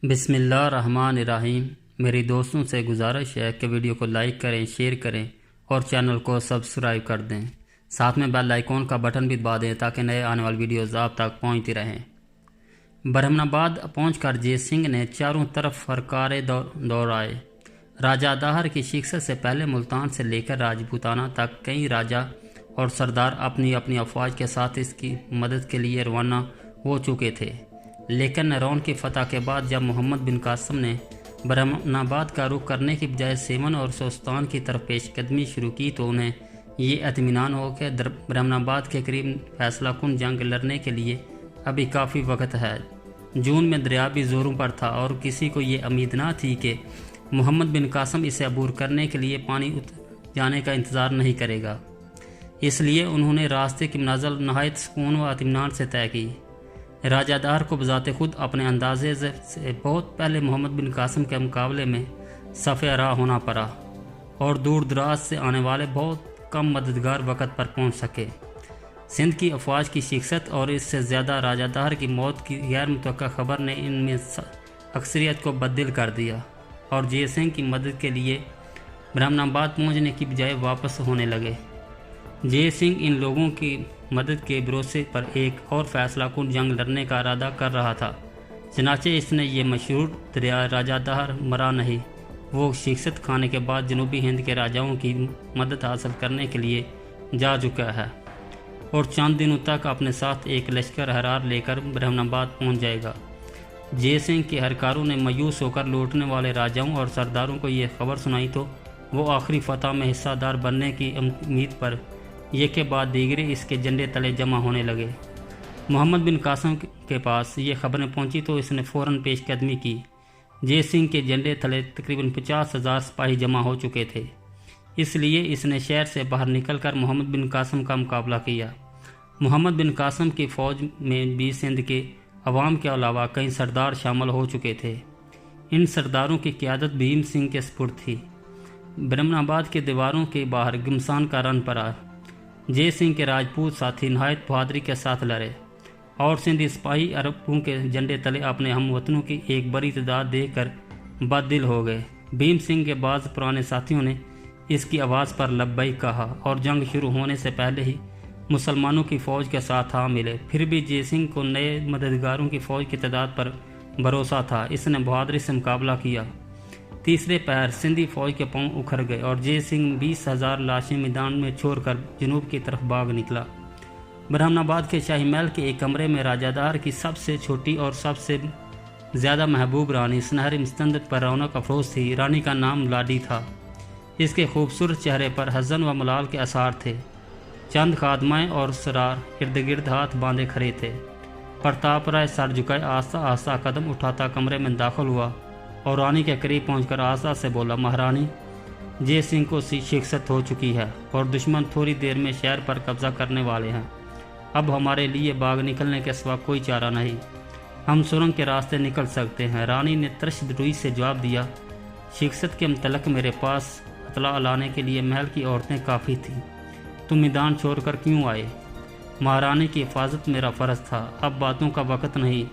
بسم اللہ الرحمن الرحیم۔ میری دوستوں سے گزارش ہے کہ ویڈیو کو لائک کریں، شیئر کریں اور چینل کو سبسکرائب کر دیں، ساتھ میں بیل آئیکن کا بٹن بھی دبا دیں تاکہ نئے آنے والی ویڈیوز آپ تک پہنچتی رہیں۔ برہمن آباد پہنچ کر جے سنگھ نے چاروں طرف فرقارے دورائے۔ راجہ داہر کی شکست سے پہلے ملتان سے لے کر راجپوتانہ تک کئی راجہ اور سردار اپنی اپنی افواج کے ساتھ اس کی مدد کے لیے روانہ ہو چکے تھے، لیکن نرون کی فتح کے بعد جب محمد بن قاسم نے برہمن آباد کا رخ کرنے کی بجائے سیون اور سوستان کی طرف پیش قدمی شروع کی تو انہیں یہ اطمینان ہو کہ برہمن آباد کے قریب فیصلہ کن جنگ لڑنے کے لیے ابھی کافی وقت ہے۔ جون میں دریا بھی زوروں پر تھا اور کسی کو یہ امید نہ تھی کہ محمد بن قاسم اسے عبور کرنے کے لیے پانی جانے کا انتظار نہیں کرے گا، اس لیے انہوں نے راستے کی منزل نہایت سکون و اطمینان سے طے کی۔ راجہ داہر کو بذات خود اپنے اندازے سے بہت پہلے محمد بن قاسم کے مقابلے میں صف راہ ہونا پڑا اور دور دراز سے آنے والے بہت کم مددگار وقت پر پہنچ سکے۔ سندھ کی افواج کی شکست اور اس سے زیادہ راجہ داہر کی موت کی غیر متوقع خبر نے ان میں اکثریت کو بددل کر دیا اور جے سنگھ کی مدد کے لیے برہمن آباد پہنچنے کی بجائے واپس ہونے لگے۔ جے سنگھ ان لوگوں کی مدد کے بھروسے پر ایک اور فیصلہ کن جنگ لڑنے کا ارادہ کر رہا تھا، چنانچہ اس نے یہ مشہور دریا راجہ داہر مرا نہیں، وہ شکست کھانے کے بعد جنوبی ہند کے راجاؤں کی مدد حاصل کرنے کے لیے جا چکا ہے اور چند دنوں تک اپنے ساتھ ایک لشکر حرار لے کر برہمن آباد پہنچ جائے گا۔ جے سنگھ کے اہلکاروں نے مایوس ہو کر لوٹنے والے راجاؤں اور سرداروں کو یہ خبر سنائی تو وہ آخری فتح میں حصہ دار بننے کی امید پر ایک کے بعد دیگرے اس کے جھنڈے تلے جمع ہونے لگے۔ محمد بن قاسم کے پاس یہ خبریں پہنچی تو اس نے فوراً پیش قدمی کی۔ جے سنگھ کے جھنڈے تلے تقریباً 50,000 سپاہی جمع ہو چکے تھے، اس لیے اس نے شہر سے باہر نکل کر محمد بن قاسم کا مقابلہ کیا۔ محمد بن قاسم کی فوج میں بھی سندھ کے عوام کے علاوہ کئی سردار شامل ہو چکے تھے۔ ان سرداروں کی قیادت بھیم سنگھ کے سپرد تھی۔ برہمن آباد کے دیواروں کے باہر گھمسان کا رن پڑا۔ جے سنگھ کے راجپوت ساتھی نہایت بہادری کے ساتھ لڑے اور سندھی سپاہی عربوں کے جھنڈے تلے اپنے ہم وطنوں کی ایک بڑی تعداد دیکھ کر بد دل ہو گئے۔ بھیم سنگھ کے بعض پرانے ساتھیوں نے اس کی آواز پر لبیک کہا اور جنگ شروع ہونے سے پہلے ہی مسلمانوں کی فوج کے ساتھ آ ملے۔ پھر بھی جے سنگھ کو نئے مددگاروں کی فوج کی تعداد پر بھروسہ تھا، اس نے بہادری سے مقابلہ کیا۔ تیسرے پہر سندھی فوج کے پاؤں اکھڑ گئے اور جے سنگھ 20,000 لاشیں میدان میں چھوڑ کر جنوب کی طرف بھاگ نکلا۔ برہمن آباد کے شاہی محل کے ایک کمرے میں راجہ داہر کی سب سے چھوٹی اور سب سے زیادہ محبوب رانی سنہری مستند پر رونق افروز تھی۔ رانی کا نام لاڈی تھا۔ اس کے خوبصورت چہرے پر حزن و ملال کے آثار تھے۔ چند خادمائیں اور سرار ارد گرد ہاتھ باندھے کھڑے تھے۔ پرتاپ رائے سر جھکائے آہستہ آہستہ قدم اٹھاتا کمرے میں داخل ہوا اور رانی کے قریب پہنچ کر آہستہ سے بولا، مہارانی، جے سنگھ کو شکست ہو چکی ہے اور دشمن تھوڑی دیر میں شہر پر قبضہ کرنے والے ہیں۔ اب ہمارے لیے باغ نکلنے کے سوا کوئی چارہ نہیں، ہم سرنگ کے راستے نکل سکتے ہیں۔ رانی نے ترشد روئی سے جواب دیا، شکست کے متعلق میرے پاس اطلاع لانے کے لیے محل کی عورتیں کافی تھیں، تم میدان چھوڑ کر کیوں آئے؟ مہارانی کی حفاظت میرا فرض تھا، اب باتوں کا وقت نہیں،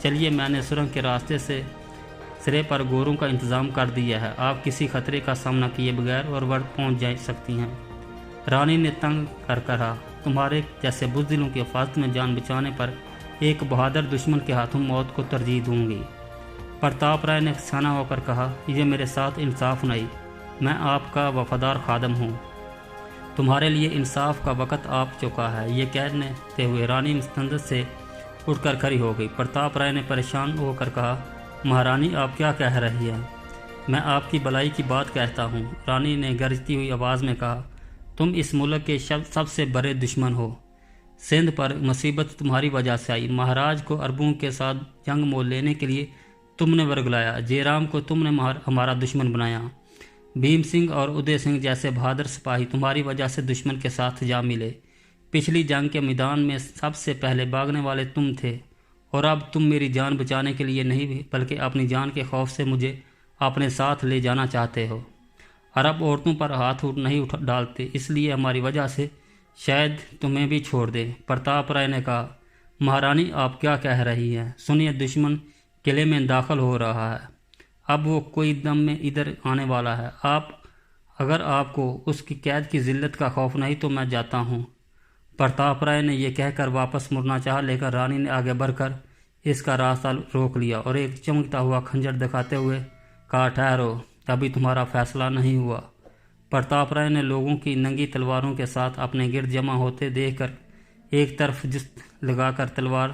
چلیے میں نے سرنگ کے راستے سے سرے پر گوروں کا انتظام کر دیا ہے، آپ کسی خطرے کا سامنا کیے بغیر اور ورد پہنچ جا سکتی ہیں۔ رانی نے تنگ کر کہا، تمہارے جیسے بزدلوں کی حفاظت میں جان بچانے پر ایک بہادر دشمن کے ہاتھوں موت کو ترجیح دوں گی۔ پرتاپ رائے نے افسانہ ہو کر کہا، یہ میرے ساتھ انصاف نہیں، میں آپ کا وفادار خادم ہوں، تمہارے لیے انصاف کا وقت آ چکا ہے۔ یہ کہتے ہوئے رانی مستند سے اٹھ کر کھڑی ہو گئی۔ پرتاپ رائے نے پریشان ہو کر کہا، مہارانی آپ کیا کہہ رہی ہیں؟ میں آپ کی بھلائی کی بات کہتا ہوں۔ رانی نے گرجتی ہوئی آواز میں کہا، تم اس ملک کے سب سے بڑے دشمن ہو، سندھ پر مصیبت تمہاری وجہ سے آئی، مہاراج کو عربوں کے ساتھ جنگ مول لینے کے لیے تم نے ورگلایا، جے رام کو تم نے ہمارا دشمن بنایا، بھیم سنگھ اور ادے سنگھ جیسے بہادر سپاہی تمہاری وجہ سے دشمن کے ساتھ جا ملے، پچھلی جنگ کے میدان میں سب سے پہلے بھاگنے والے تم تھے اور اب تم میری جان بچانے کے لیے نہیں بلکہ اپنی جان کے خوف سے مجھے اپنے ساتھ لے جانا چاہتے ہو۔ عرب عورتوں پر ہاتھ نہیں ڈالتے، اس لیے ہماری وجہ سے شاید تمہیں بھی چھوڑ دے۔ پرتاپ رائے نے کہا، مہارانی آپ کیا کہہ رہی ہیں؟ سنیے، دشمن قلعے میں داخل ہو رہا ہے۔ اب وہ کوئی دم میں ادھر آنے والا ہے۔ اگر آپ کو اس کی قید کی ذلت کا خوف نہیں تو میں جاتا ہوں۔ پرتاپ رائے نے یہ کہہ کر واپس مڑنا چاہا، لیکن رانی نے آگے بڑھ کر اس کا راستہ روک لیا اور ایک چمکتا ہوا خنجر دکھاتے ہوئے کہا، ٹھہرو، ابھی تمہارا فیصلہ نہیں ہوا۔ پرتاپ رائے نے لوگوں کی ننگی تلواروں کے ساتھ اپنے گرد جمع ہوتے دیکھ کر ایک طرف جست لگا کر تلوار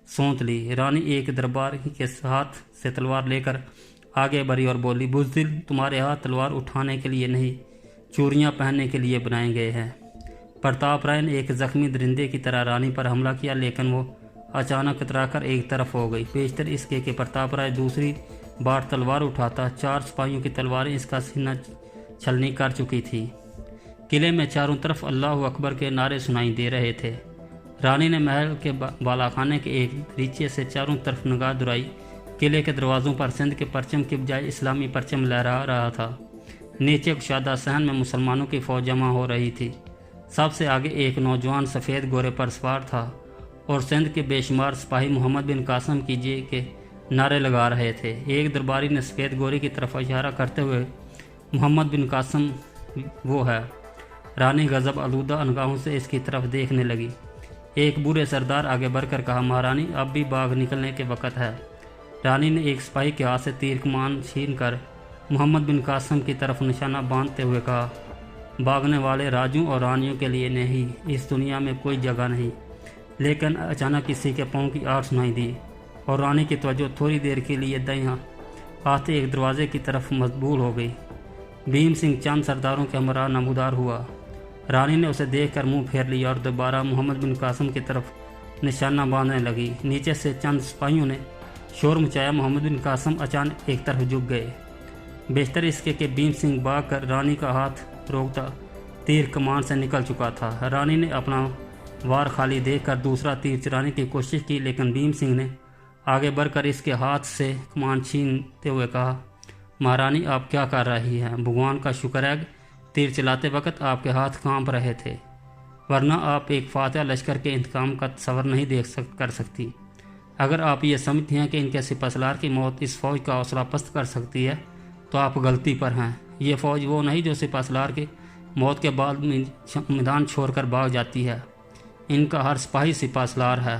سونت لی۔ رانی ایک دربار کے ہاتھ سے تلوار لے کر آگے بڑھی اور بولی، بزدل، تمہارے ہاتھ تلوار اٹھانے کے لیے نہیں، چوریاں پہننے کے لیے بنائے گئے ہیں۔ پرتاپ رائے نے ایک زخمی درندے کی طرح رانی پر حملہ کیا، لیکن وہ اچانک کترا کر ایک طرف ہو گئی۔ بیشتر اس کے کہ پرتاپ رائے دوسری بار تلوار اٹھاتا، 4 سپاہیوں کی تلواریں اس کا سینہ چھلنی کر چکی تھی۔ قلعے میں چاروں طرف اللہ اکبر کے نعرے سنائی دے رہے تھے۔ رانی نے محل کے بالا خانے کے ایک دریچے سے چاروں طرف نگاہ درائی۔ قلعے کے دروازوں پر سندھ کے پرچم کی بجائے اسلامی پرچم لہرا رہا تھا۔ نیچے کشادہ صحن میں مسلمانوں کی فوج جمع ہو رہی تھی۔ سب سے آگے ایک نوجوان سفید گھوڑے پر سوار تھا اور سندھ کے بے شمار سپاہی محمد بن قاسم کیجیے کے نعرے لگا رہے تھے۔ ایک درباری نے سفید گھوڑے کی طرف اشارہ کرتے ہوئے، محمد بن قاسم وہ ہے۔ رانی غضب آلودہ نگاہوں سے اس کی طرف دیکھنے لگی۔ ایک بوڑھے سردار آگے بڑھ کر کہا، مہارانی، اب بھی باغ نکلنے کے وقت ہے۔ رانی نے ایک سپاہی کے ہاتھ سے تیر کمان چھین کر محمد بن قاسم کی طرف نشانہ باندھتے ہوئے کہا، بھاگنے والے راجوں اور رانیوں کے لیے نہیں، اس دنیا میں کوئی جگہ نہیں۔ لیکن اچانک کسی کے پاؤں کی آواز سنائی دی اور رانی کی توجہ تھوڑی دیر کے لیے دائیں آتے ایک دروازے کی طرف مبذول ہو گئی۔ بھیم سنگھ چند سرداروں کے ہمراہ نمودار ہوا۔ رانی نے اسے دیکھ کر منہ پھیر لیا اور دوبارہ محمد بن قاسم کی طرف نشانہ باندھنے لگی۔ نیچے سے چند سپاہیوں نے شور مچایا۔ محمد بن قاسم اچانک ایک طرف جھک گئے۔ بیشتر اس کے کہ بھیم سنگھ بھاگ کر رانی کا ہاتھ روکتا تیر کمان سے نکل چکا تھا۔ رانی نے اپنا وار خالی دیکھ کر دوسرا تیر چرانے کی کوشش کی، لیکن بھیم سنگھ نے آگے بڑھ کر اس کے ہاتھ سے کمان چھینتے ہوئے کہا، مہارانی، آپ کیا کر رہی ہیں؟ بھگوان کا شکر ہے تیر چلاتے وقت آپ کے ہاتھ کانپ رہے تھے، ورنہ آپ ایک فاتح لشکر کے انتقام کا تصور نہیں کر سکتی۔ اگر آپ یہ سمجھتی ہیں کہ ان کے سپہ سالار کی موت اس فوج کا حوصلہ پست کر سکتی ہے تو آپ غلطی پر ہیں۔ یہ فوج وہ نہیں جو سپہ سالار کی موت کے بعد میدان چھوڑ کر بھاگ جاتی ہے۔ ان کا ہر سپاہی سپہ سالار ہے۔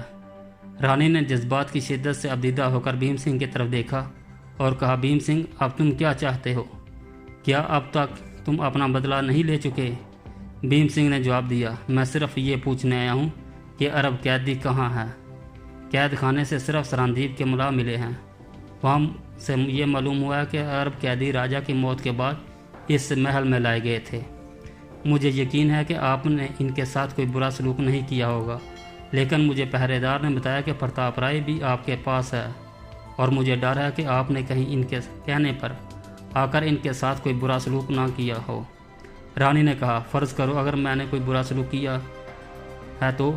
رانی نے جذبات کی شدت سے ابدیدہ ہو کر بھیم سنگھ کی طرف دیکھا اور کہا، بھیم سنگھ، اب تم کیا چاہتے ہو؟ کیا اب تک تم اپنا بدلہ نہیں لے چکے؟ بھیم سنگھ نے جواب دیا، میں صرف یہ پوچھنے آیا ہوں کہ عرب قیدی کہاں ہے؟ قید خانے سے صرف سراندیپ کے ملا ملے ہیں۔ وہاں سے یہ معلوم ہوا ہے کہ عرب قیدی راجہ کی موت کے بعد اس محل میں لائے گئے تھے۔ مجھے یقین ہے کہ آپ نے ان کے ساتھ کوئی برا سلوک نہیں کیا ہوگا، لیکن مجھے پہرے دار نے بتایا کہ پرتاپ رائے بھی آپ کے پاس ہے اور مجھے ڈر ہے کہ آپ نے کہیں ان کے کہنے پر آ کر ان کے ساتھ کوئی برا سلوک نہ کیا ہو۔ رانی نے کہا، فرض کرو اگر میں نے کوئی برا سلوک کیا ہے تو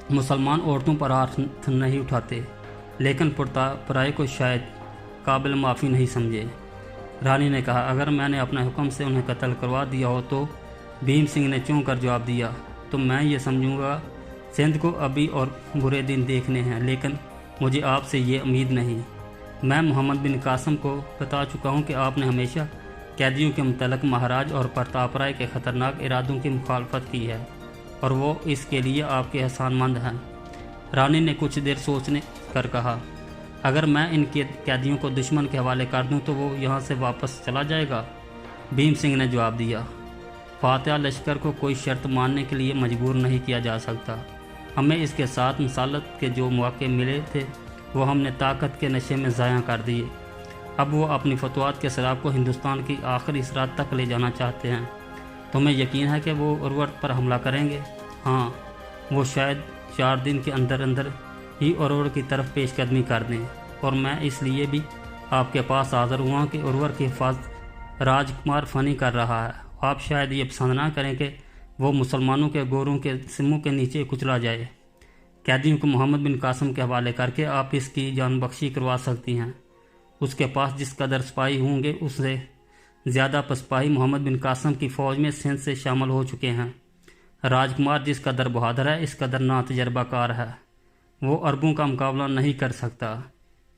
مسلمان عورتوں پر ہاتھ نہیں اٹھاتے، لیکن پرتاپ رائے کو شاید قابل معافی نہیں سمجھے۔ رانی نے کہا، اگر میں نے اپنے حکم سے انہیں قتل کروا دیا ہو تو؟ بھیم سنگھ نے چونک کر جواب دیا، تو میں یہ سمجھوں گا سندھ کو ابھی اور برے دن دیکھنے ہیں، لیکن مجھے آپ سے یہ امید نہیں۔ میں محمد بن قاسم کو بتا چکا ہوں کہ آپ نے ہمیشہ قیدیوں کے متعلق مہاراج اور پرتاپ رائے کے خطرناک ارادوں کی مخالفت کی ہے اور وہ اس کے لیے آپ کے احسان مند ہیں۔ رانی نے کچھ دیر سوچنے کر کہا، اگر میں ان کے قیدیوں کو دشمن کے حوالے کر دوں تو وہ یہاں سے واپس چلا جائے گا؟ بھیم سنگھ نے جواب دیا، فاتح لشکر کو کوئی شرط ماننے کے لیے مجبور نہیں کیا جا سکتا۔ ہمیں اس کے ساتھ مسالت کے جو مواقع ملے تھے وہ ہم نے طاقت کے نشے میں ضائع کر دیے۔ اب وہ اپنی فتوحات کے سراب کو ہندوستان کی آخری سرحد تک لے جانا چاہتے ہیں۔ تمہیں یقین ہے کہ وہ اورور پر حملہ کریں گے؟ ہاں، وہ شاید 4 دن کے اندر ہی اورور کی طرف پیش قدمی کر دیں، اور میں اس لیے بھی آپ کے پاس حاضر ہوا کہ اورور کی حفاظت راجکمار فنی کر رہا ہے۔ آپ شاید یہ پسند نہ کریں کہ وہ مسلمانوں کے گوروں کے سموں کے نیچے کچلا جائے۔ قیدیوں کو محمد بن قاسم کے حوالے کر کے آپ اس کی جان بخشی کروا سکتی ہیں۔ اس کے پاس جس قدر سپاہی ہوں گے اس سے زیادہ سپاہی محمد بن قاسم کی فوج میں سندھ سے شامل ہو چکے ہیں۔ راجکمار جس قدر بہادر ہے اس قدر نا تجربہ کار ہے، وہ عربوں کا مقابلہ نہیں کر سکتا۔